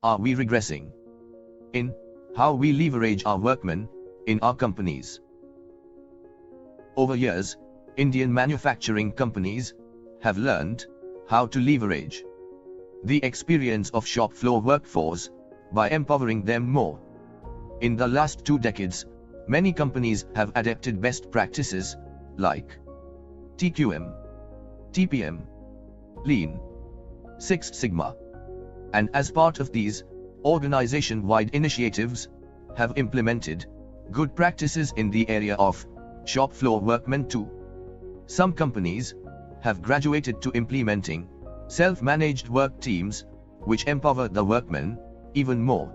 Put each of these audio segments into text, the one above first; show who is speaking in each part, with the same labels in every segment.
Speaker 1: are we regressing in how we leverage our workmen in our companies? Over years, Indian manufacturing companies have learned how to leverage the experience of shop floor workforce by empowering them more. In the last 2 decades, many companies have adapted best practices like TQM, TPM, Lean, Six Sigma, and as part of these, organization-wide initiatives have implemented good practices in the area of shop floor workmen too. Some companies have graduated to implementing self-managed work teams, which empower the workmen even more.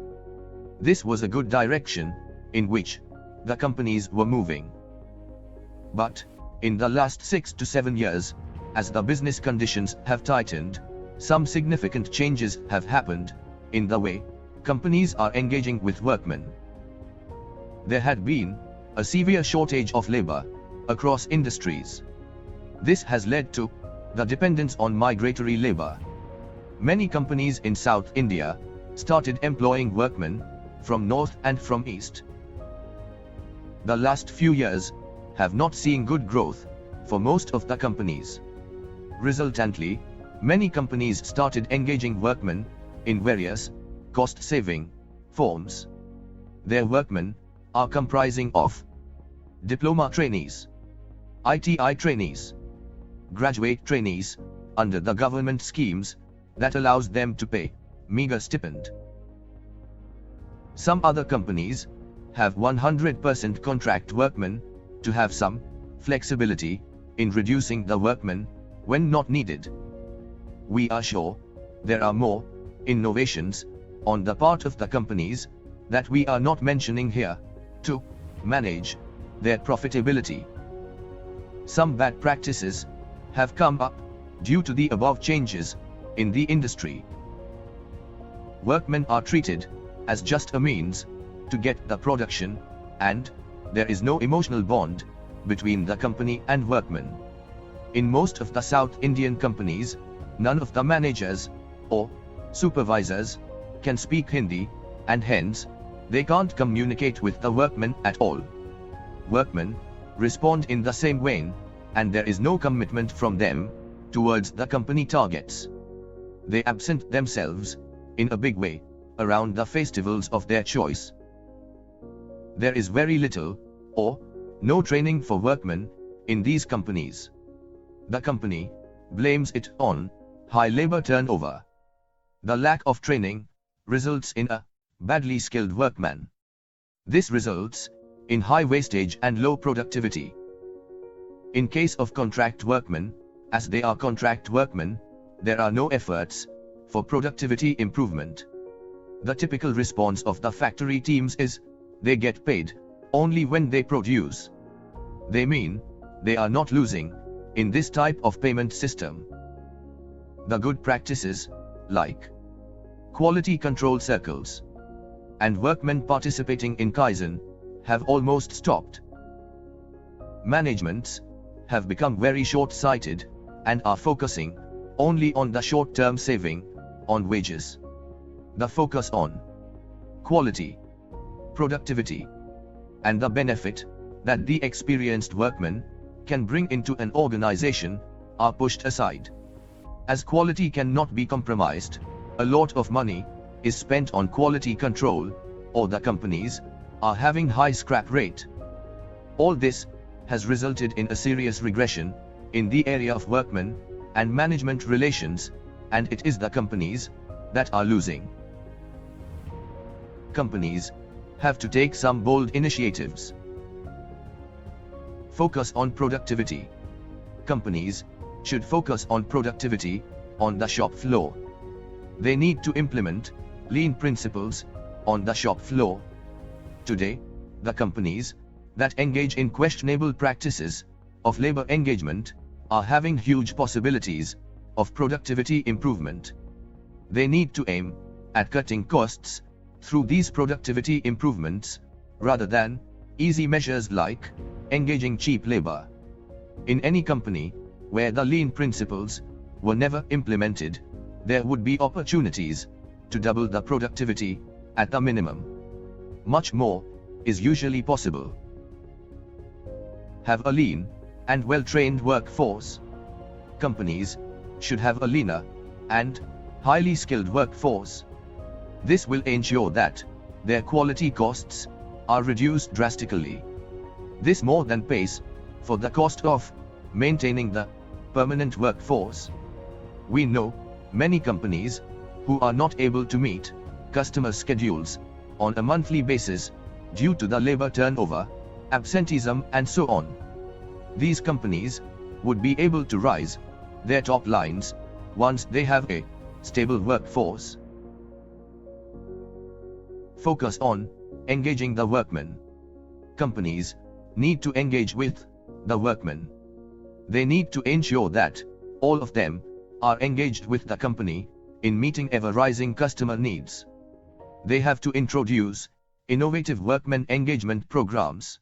Speaker 1: This was a good direction in which the companies were moving. But in the last 6 to 7 years, as the business conditions have tightened, some significant changes have happened in the way companies are engaging with workmen. There had been a severe shortage of labor across industries. This has led to the dependence on migratory labor. Many companies in South India started employing workmen from north and from east. The last few years have not seen good growth for most of the companies. Resultantly, many companies started engaging workmen in various cost-saving forms. Their workmen are comprising of diploma trainees, ITI trainees, graduate trainees under the government schemes that allows them to pay meager stipend. Some other companies have 100% contract workmen to have some flexibility in reducing the workmen when not needed. We are sure there are more innovations on the part of the companies that we are not mentioning here to manage their profitability. Some bad practices have come up due to the above changes in the industry. Workmen are treated as just a means to get the production, and there is no emotional bond between the company and workmen. In most of the South Indian companies, none of the managers or supervisors can speak Hindi, and hence, they can't communicate with the workmen at all. Workmen respond in the same vein, and there is no commitment from them towards the company targets. They absent themselves in a big way around the festivals of their choice. There is very little or no training for workmen in these companies. The company blames it on high labor turnover. The lack of training results in a badly skilled workman. This results in high wastage and low productivity. In case of contract workmen, as they are contract workmen, there are no efforts for productivity improvement. The typical response of the factory teams is, they get paid only when they produce. They mean, they are not losing in this type of payment system. The good practices, like quality control circles and workmen participating in Kaizen, have almost stopped. Managements have become very short-sighted and are focusing only on the short-term saving on wages. The focus on quality, productivity, and the benefit that the experienced workman can bring into an organization are pushed aside. As quality cannot be compromised, a lot of money is spent on quality control, or the companies are having high scrap rate. All this has resulted in a serious regression in the area of workmen and management relations, and it is the companies that are losing. Companies have to take some bold initiatives. Focus on productivity. Companies should focus on productivity on the shop floor. They need to implement lean principles on the shop floor. Today, the companies that engage in questionable practices of labor engagement are having huge possibilities of productivity improvement. They need to aim at cutting costs through these productivity improvements, rather than easy measures like engaging cheap labor. In any company where the lean principles were never implemented, there would be opportunities to double the productivity at the minimum. Much more is usually possible. Have a lean and well-trained workforce. Companies should have a leaner and highly skilled workforce. This will ensure that their quality costs are reduced drastically. This more than pays for the cost of maintaining the permanent workforce. We know many companies who are not able to meet customer schedules on a monthly basis due to the labor turnover, absenteeism and so on. These companies would be able to rise their top lines once they have a stable workforce. Focus on engaging the workmen. Companies need to engage with the workmen. They need to ensure that all of them are engaged with the company in meeting ever-rising customer needs. They have to introduce innovative workmen engagement programs.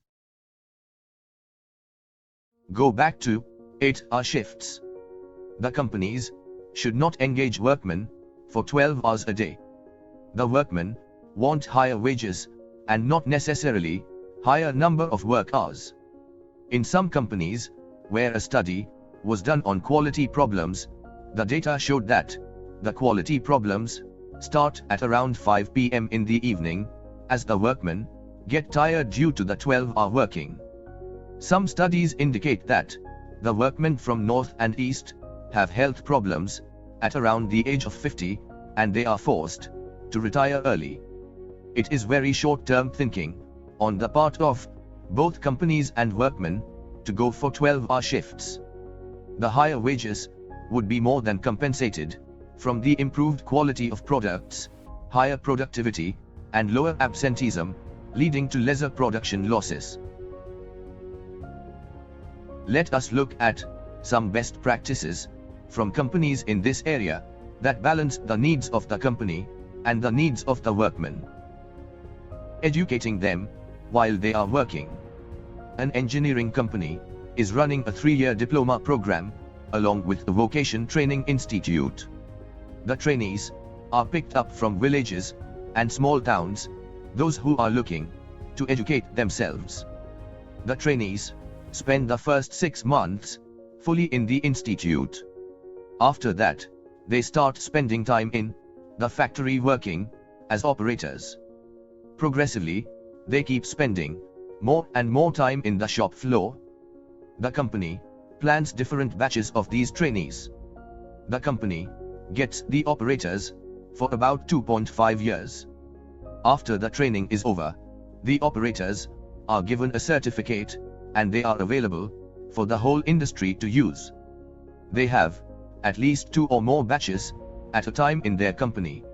Speaker 1: Go back to 8-hour shifts. The companies should not engage workmen for 12 hours a day. The workmen want higher wages and not necessarily higher number of work hours. In some companies, where a study was done on quality problems, the data showed that the quality problems start at around 5 p.m. in the evening, as the workmen get tired due to the 12-hour working. Some studies indicate that the workmen from north and east have health problems at around the age of 50, and they are forced to retire early. It is very short-term thinking on the part of both companies and workmen to go for 12-hour shifts. The higher wages would be more than compensated from the improved quality of products, higher productivity, and lower absenteeism, leading to lesser production losses. Let us look at some best practices from companies in this area that balance the needs of the company and the needs of the workmen. Educating them while they are working. An engineering company is running a 3-year diploma program along with the Vocation Training Institute. The trainees are picked up from villages and small towns, those who are looking to educate themselves. The trainees spend the first 6 months fully in the institute. After that, they start spending time in the factory working as operators. Progressively, they keep spending more and more time in the shop floor. The company plans different batches of these trainees. The company gets the operators for about 2.5 years. After the training is over, the operators are given a certificate and they are available for the whole industry to use. They have at least 2 or more batches at a time in their company.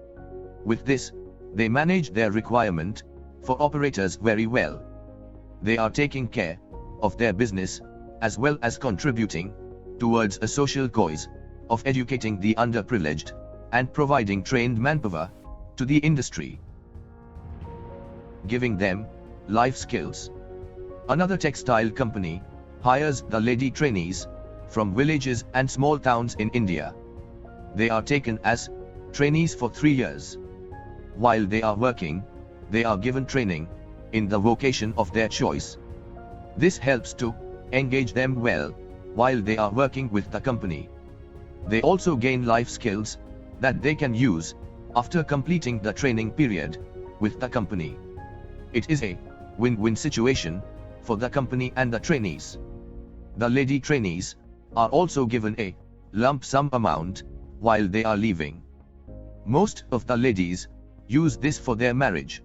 Speaker 1: With this, they manage their requirement for operators very well. They are taking care of their business as well as contributing towards a social cause of educating the underprivileged and providing trained manpower to the industry, giving them life skills. Another textile company hires the lady trainees from villages and small towns in India. They are taken as trainees for 3 years. While they are working, they are given training in the vocation of their choice. This helps to engage them well while they are working with the company. They also gain life skills that they can use after completing the training period with the company. It is a win-win situation for the company and the trainees. The lady trainees are also given a lump sum amount while they are leaving. Most of the ladies use this for their marriage.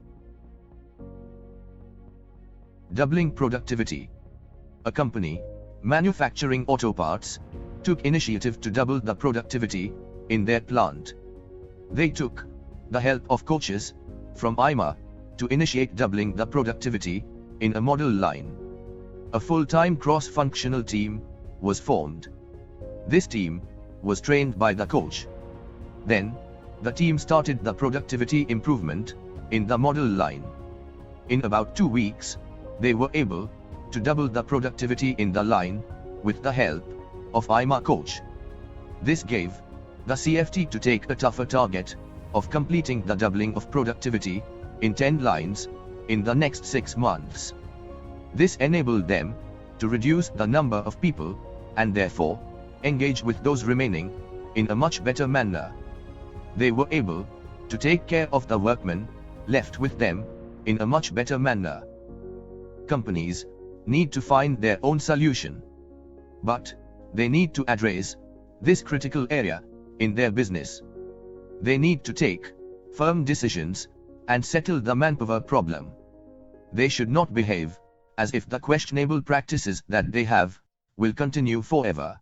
Speaker 1: Doubling productivity. A company manufacturing auto parts took initiative to double the productivity in their plant. They took the help of coaches from IMA to initiate doubling the productivity in a model line. A full-time cross-functional team was formed. This team was trained by the coach. Then, the team started the productivity improvement in the model line. In about 2 weeks, they were able to double the productivity in the line with the help of IMA coach. This gave the CFT to take a tougher target of completing the doubling of productivity in 10 lines in the next 6 months. This enabled them to reduce the number of people and therefore engage with those remaining in a much better manner. They were able to take care of the workmen left with them in a much better manner. Companies need to find their own solution, but they need to address this critical area in their business. They need to take firm decisions and settle the manpower problem. They should not behave as if the questionable practices that they have will continue forever.